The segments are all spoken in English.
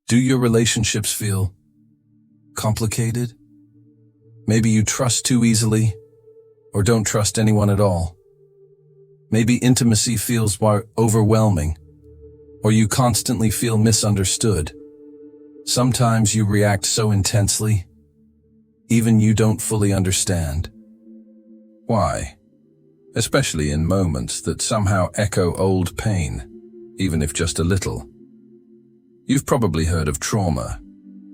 Do your relationships feel complicated? Maybe you trust too easily, or don't trust anyone at all. Maybe intimacy feels overwhelming, or you constantly feel misunderstood. Sometimes you react so intensely, even you don't fully understand. Why? Especially in moments that somehow echo old pain, even if just a little. You've probably heard of trauma,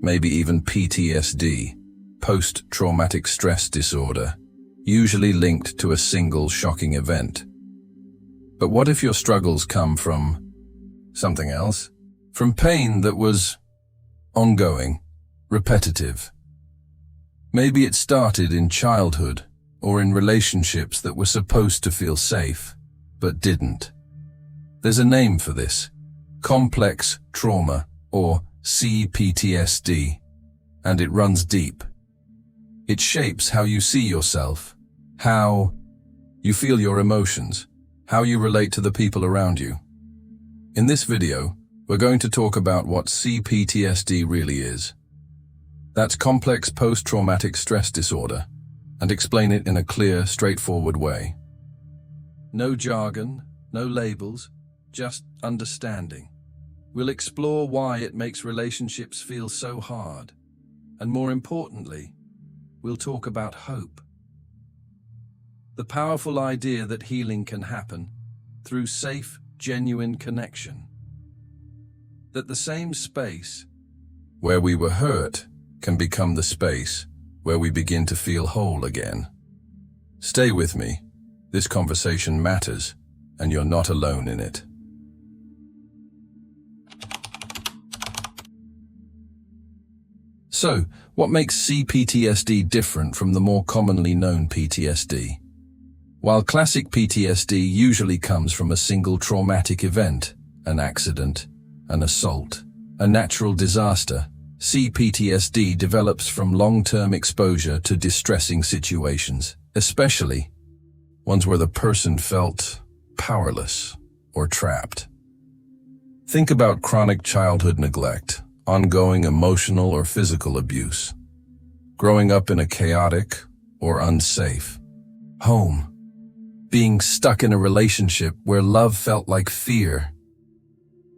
maybe even PTSD, post-traumatic stress disorder, usually linked to a single shocking event. But what if your struggles come from something else? From pain that was ongoing, repetitive. Maybe it started in childhood or in relationships that were supposed to feel safe, but didn't. There's a name for this: complex trauma, or C-PTSD, and it runs deep. It shapes how you see yourself, how you feel your emotions, how you relate to the people around you. In this video, we're going to talk about what C-PTSD really is. That's complex post-traumatic stress disorder, and explain it in a clear, straightforward way. No jargon, no labels, just understanding. We'll explore why it makes relationships feel so hard, and more importantly, we'll talk about hope. The powerful idea that healing can happen through safe, genuine connection. That the same space where we were hurt can become the space where we begin to feel whole again. Stay with me. This conversation matters, and you're not alone in it. So, what makes C-PTSD different from the more commonly known PTSD? While classic PTSD usually comes from a single traumatic event, an accident, an assault, a natural disaster, C-PTSD develops from long-term exposure to distressing situations, especially ones where the person felt powerless or trapped. Think about chronic childhood neglect, ongoing emotional or physical abuse, growing up in a chaotic or unsafe home, being stuck in a relationship where love felt like fear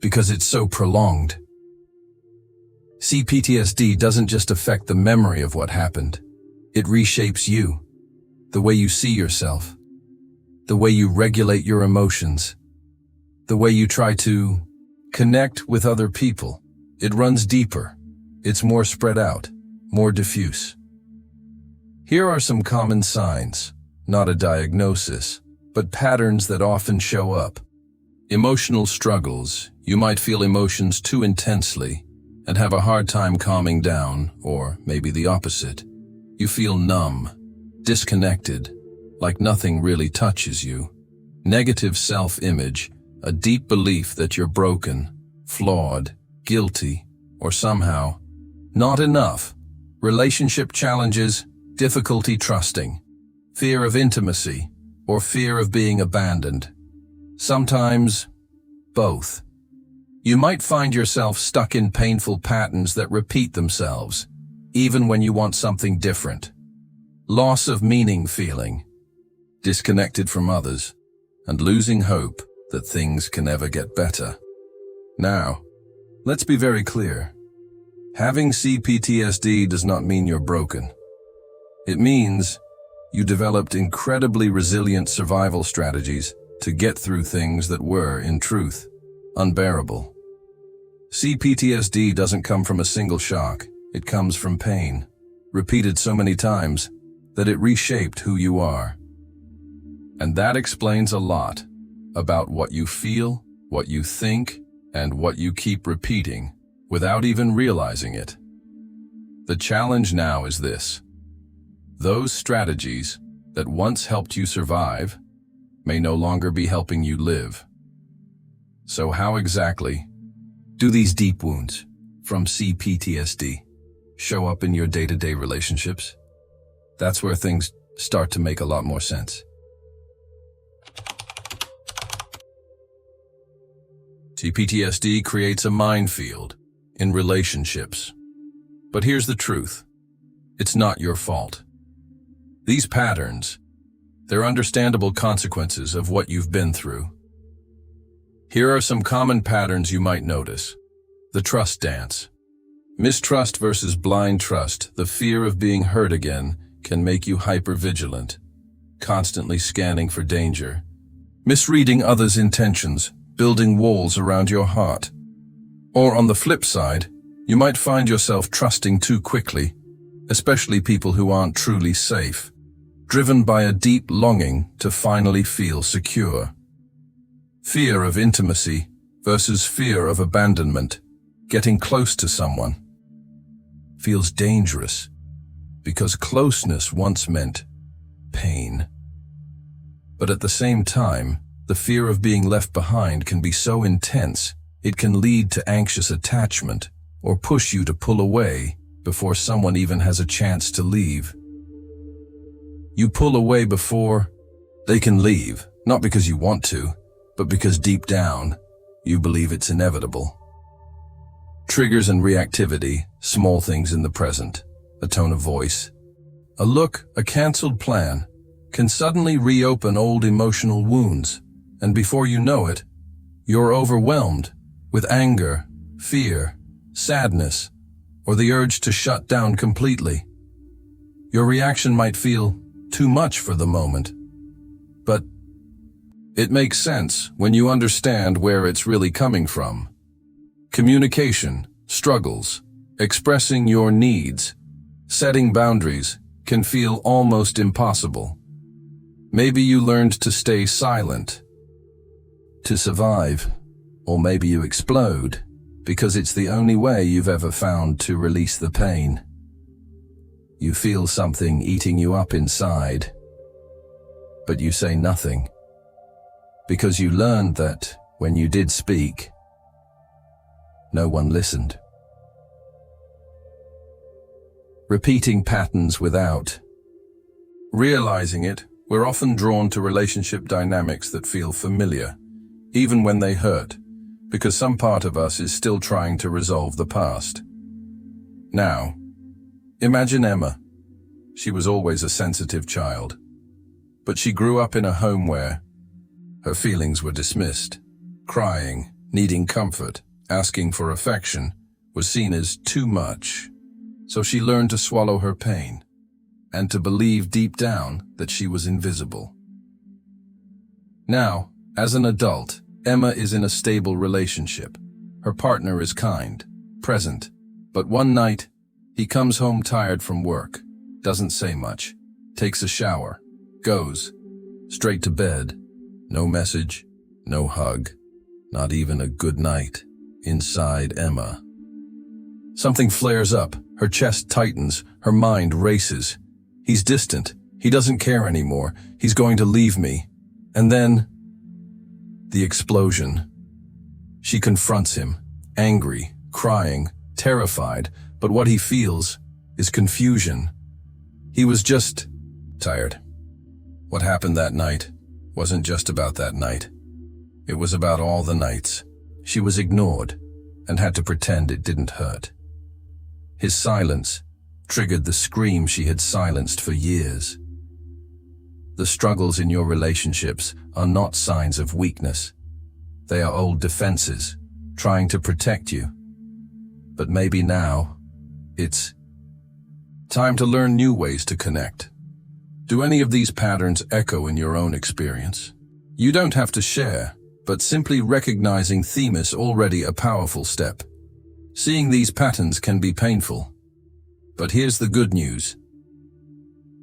because it's so prolonged. C-PTSD doesn't just affect the memory of what happened. It reshapes you, the way you see yourself, the way you regulate your emotions, the way you try to connect with other people. It runs deeper. It's more spread out, more diffuse. Here are some common signs, not a diagnosis, but patterns that often show up. Emotional struggles. You might feel emotions too intensely and have a hard time calming down, or maybe the opposite. You feel numb, disconnected, like nothing really touches you. Negative self-image, a deep belief that you're broken, flawed, guilty, or somehow not enough. Relationship challenges, difficulty trusting, fear of intimacy, or fear of being abandoned. Sometimes both. You might find yourself stuck in painful patterns that repeat themselves, even when you want something different. Loss of meaning feeling, disconnected from others, and losing hope that things can ever get better. Now, let's be very clear. Having C-PTSD does not mean you're broken. It means you developed incredibly resilient survival strategies to get through things that were, in truth, unbearable. C-PTSD doesn't come from a single shock. It comes from pain, repeated so many times that it reshaped who you are. And that explains a lot about what you feel, what you think, and what you keep repeating without even realizing it. The challenge now is this: those strategies that once helped you survive may no longer be helping you live. So how exactly do these deep wounds from C-PTSD show up in your day-to-day relationships? That's where things start to make a lot more sense. C-PTSD creates a minefield. in relationships. But here's the truth. It's not your fault. These patterns, they're understandable consequences of what you've been through. Here are some common patterns you might notice. The trust dance. Mistrust versus blind trust. The fear of being hurt again can make you hypervigilant, constantly scanning for danger. Misreading others' intentions, building walls around your heart. Or on the flip side, you might find yourself trusting too quickly, especially people who aren't truly safe, driven by a deep longing to finally feel secure. Fear of intimacy versus fear of abandonment. Getting close to someone feels dangerous because closeness once meant pain. But at the same time, the fear of being left behind can be so intense, it can lead to anxious attachment or push you to pull away before someone even has a chance to leave. You pull away before they can leave, not because you want to, but because deep down, you believe it's inevitable. Triggers and reactivity, small things in the present, a tone of voice, a look, a canceled plan, can suddenly reopen old emotional wounds, and before you know it, you're overwhelmed with anger, fear, sadness, or the urge to shut down completely. Your reaction might feel too much for the moment, but it makes sense when you understand where it's really coming from. Communication, struggles, expressing your needs, setting boundaries can feel almost impossible. Maybe you learned to stay silent, to survive, or maybe you explode because it's the only way you've ever found to release the pain. You feel something eating you up inside, but you say nothing because you learned that when you did speak, no one listened. Repeating patterns without realizing it, we're often drawn to relationship dynamics that feel familiar, even when they hurt, because some part of us is still trying to resolve the past. Now, imagine Emma. She was always a sensitive child, but she grew up in a home where her feelings were dismissed. Crying, needing comfort, asking for affection was seen as too much. So she learned to swallow her pain and to believe deep down that she was invisible. Now, as an adult, Emma is in a stable relationship. Her partner is kind, present, but one night, he comes home tired from work, doesn't say much, takes a shower, goes straight to bed. No message, no hug, not even a good night. Inside Emma, something flares up, her chest tightens, her mind races. He's distant, he doesn't care anymore, he's going to leave me. And then, the explosion. She confronts him, angry, crying, terrified, but what he feels is confusion. He was just tired. What happened that night wasn't just about that night. It was about all the nights. She was ignored and had to pretend it didn't hurt. His silence triggered the scream she had silenced for years. The struggles in your relationships are not signs of weakness. They are old defenses, trying to protect you. But maybe now, it's time to learn new ways to connect. Do any of these patterns echo in your own experience? You don't have to share, but simply recognizing theme is already a powerful step. Seeing these patterns can be painful. But here's the good news.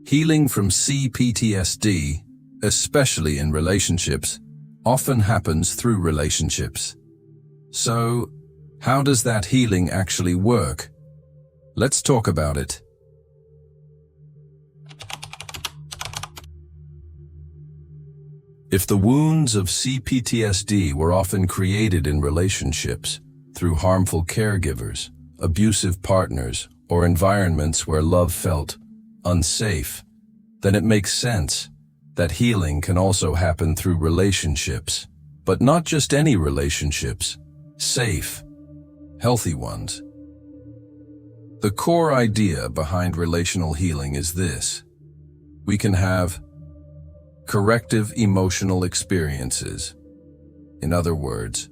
Healing from C-PTSD, especially in relationships, often happens through relationships. So, how does that healing actually work? Let's talk about it. If the wounds of C-PTSD were often created in relationships through harmful caregivers, abusive partners, or environments where love felt unsafe, then it makes sense that healing can also happen through relationships, but not just any relationships, safe, healthy ones. The core idea behind relational healing is this: we can have corrective emotional experiences. In other words,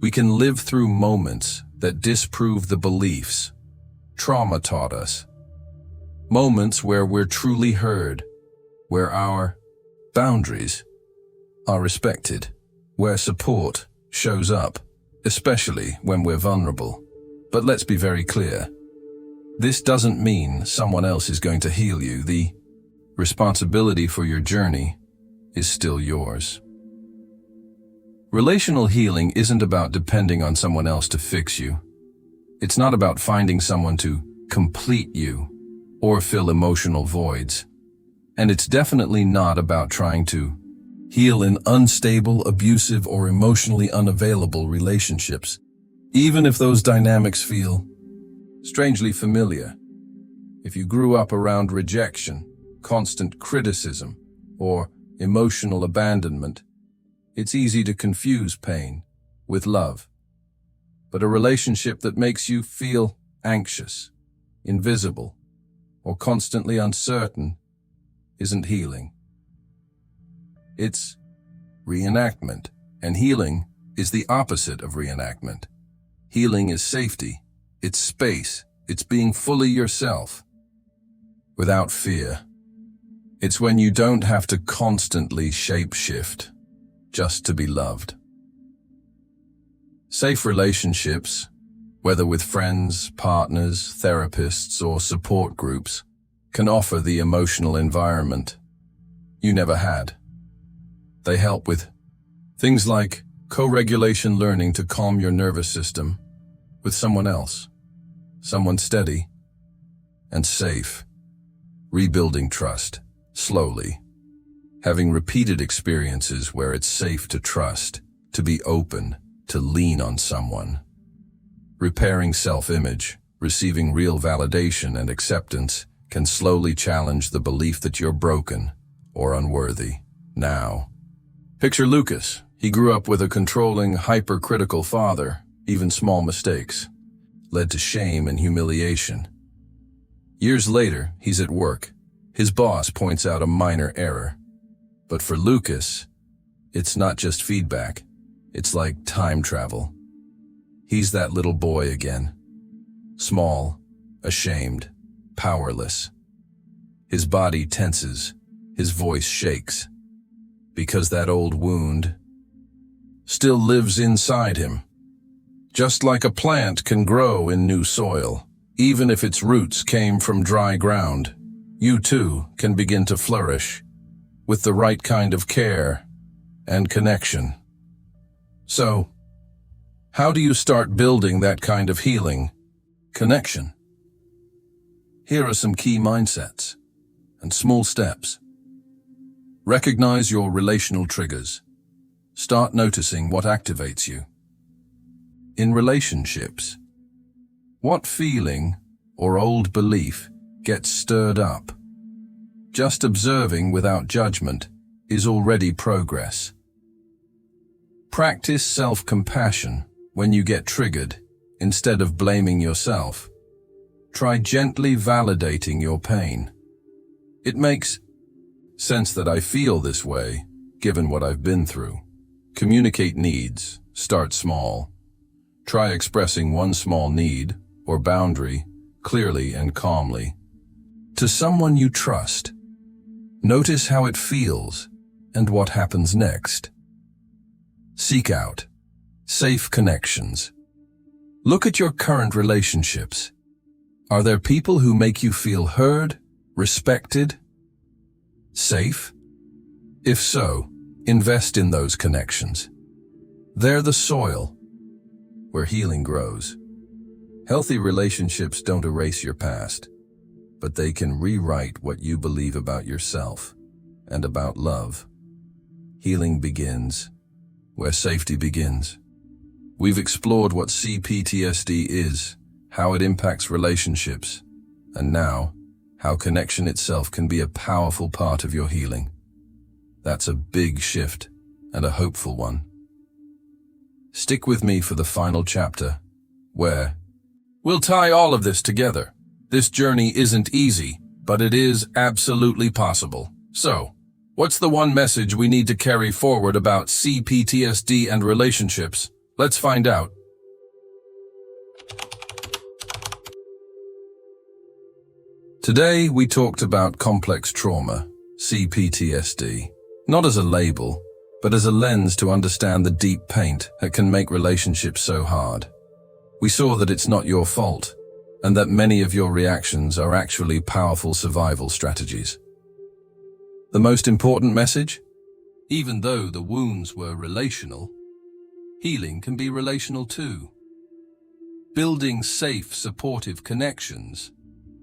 we can live through moments that disprove the beliefs trauma taught us. Moments where we're truly heard, where our boundaries are respected, where support shows up, especially when we're vulnerable. But let's be very clear. This doesn't mean someone else is going to heal you. The responsibility for your journey is still yours. Relational healing isn't about depending on someone else to fix you. It's not about finding someone to complete you or fill emotional voids. And it's definitely not about trying to heal in unstable, abusive, or emotionally unavailable relationships, even if those dynamics feel strangely familiar. If you grew up around rejection, constant criticism, or emotional abandonment, it's easy to confuse pain with love. But a relationship that makes you feel anxious, invisible, or constantly uncertain isn't healing. It's reenactment, and healing is the opposite of reenactment. Healing is safety, it's space, it's being fully yourself, without fear. It's when you don't have to constantly shape-shift just to be loved. Safe relationships, whether with friends, partners, therapists, or support groups, can offer the emotional environment you never had. They help with things like co-regulation, learning to calm your nervous system with someone else, someone steady and safe, rebuilding trust slowly, having repeated experiences where it's safe to trust, to be open, to lean on someone, repairing self-image, receiving real validation and acceptance can slowly challenge the belief that you're broken or unworthy. Now, picture Lucas. He grew up with a controlling, hypercritical father. Even small mistakes led to shame and humiliation. Years later, he's at work. His boss points out a minor error. But for Lucas, it's not just feedback. It's like time travel. He's that little boy again. Small, ashamed, powerless. His body tenses, his voice shakes, because that old wound still lives inside him. Just like a plant can grow in new soil, even if its roots came from dry ground, you too can begin to flourish with the right kind of care and connection. So, how do you start building that kind of healing connection? Here are some key mindsets and small steps. Recognize your relational triggers. Start noticing what activates you. In relationships, what feeling or old belief gets stirred up? Just observing without judgment is already progress. Practice self-compassion when you get triggered. Instead of blaming yourself, try gently validating your pain. It makes sense that I feel this way, given what I've been through. Communicate needs. Start small. Try expressing one small need or boundary clearly and calmly to someone you trust. Notice how it feels and what happens next. Seek out safe connections. Look at your current relationships. Are there people who make you feel heard, respected, safe? If so, invest in those connections. They're the soil where healing grows. Healthy relationships don't erase your past, but they can rewrite what you believe about yourself and about love. Healing begins where safety begins. We've explored what C-PTSD is, how it impacts relationships, and now, how connection itself can be a powerful part of your healing. That's a big shift and a hopeful one. Stick with me for the final chapter, where we'll tie all of this together. This journey isn't easy, but it is absolutely possible. So, what's the one message we need to carry forward about C-PTSD and relationships? Let's find out. Today, we talked about complex trauma, C-PTSD, not as a label, but as a lens to understand the deep pain that can make relationships so hard. We saw that it's not your fault, and that many of your reactions are actually powerful survival strategies. The most important message? Even though the wounds were relational, healing can be relational too. Building safe, supportive connections,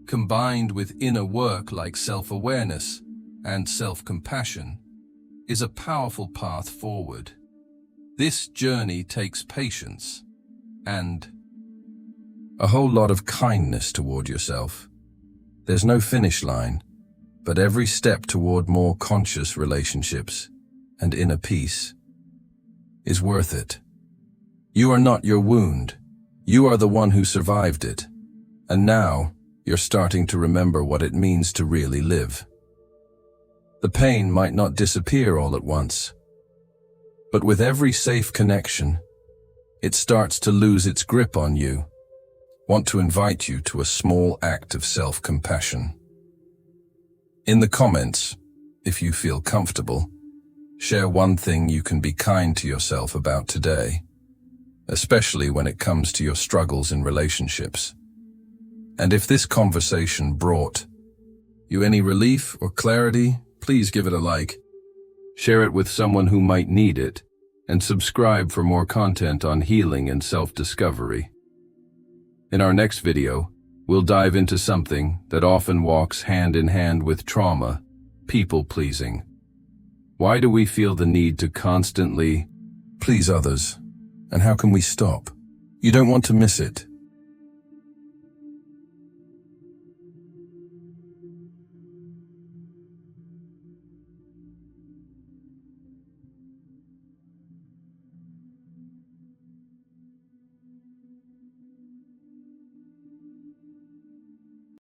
combined with inner work like self-awareness and self-compassion, is a powerful path forward. This journey takes patience and a whole lot of kindness toward yourself. There's no finish line, but every step toward more conscious relationships and inner peace is worth it. You are not your wound. You are the one who survived it. And now, you're starting to remember what it means to really live. The pain might not disappear all at once, but with every safe connection, it starts to lose its grip on you. Want to invite you to a small act of self-compassion. In the comments, if you feel comfortable, share one thing you can be kind to yourself about today, especially when it comes to your struggles in relationships. And if this conversation brought you any relief or clarity, please give it a like, share it with someone who might need it, and subscribe for more content on healing and self-discovery. In our next video, we'll dive into something that often walks hand in hand with trauma, people-pleasing. Why do we feel the need to constantly please others? And how can we stop? You don't want to miss it.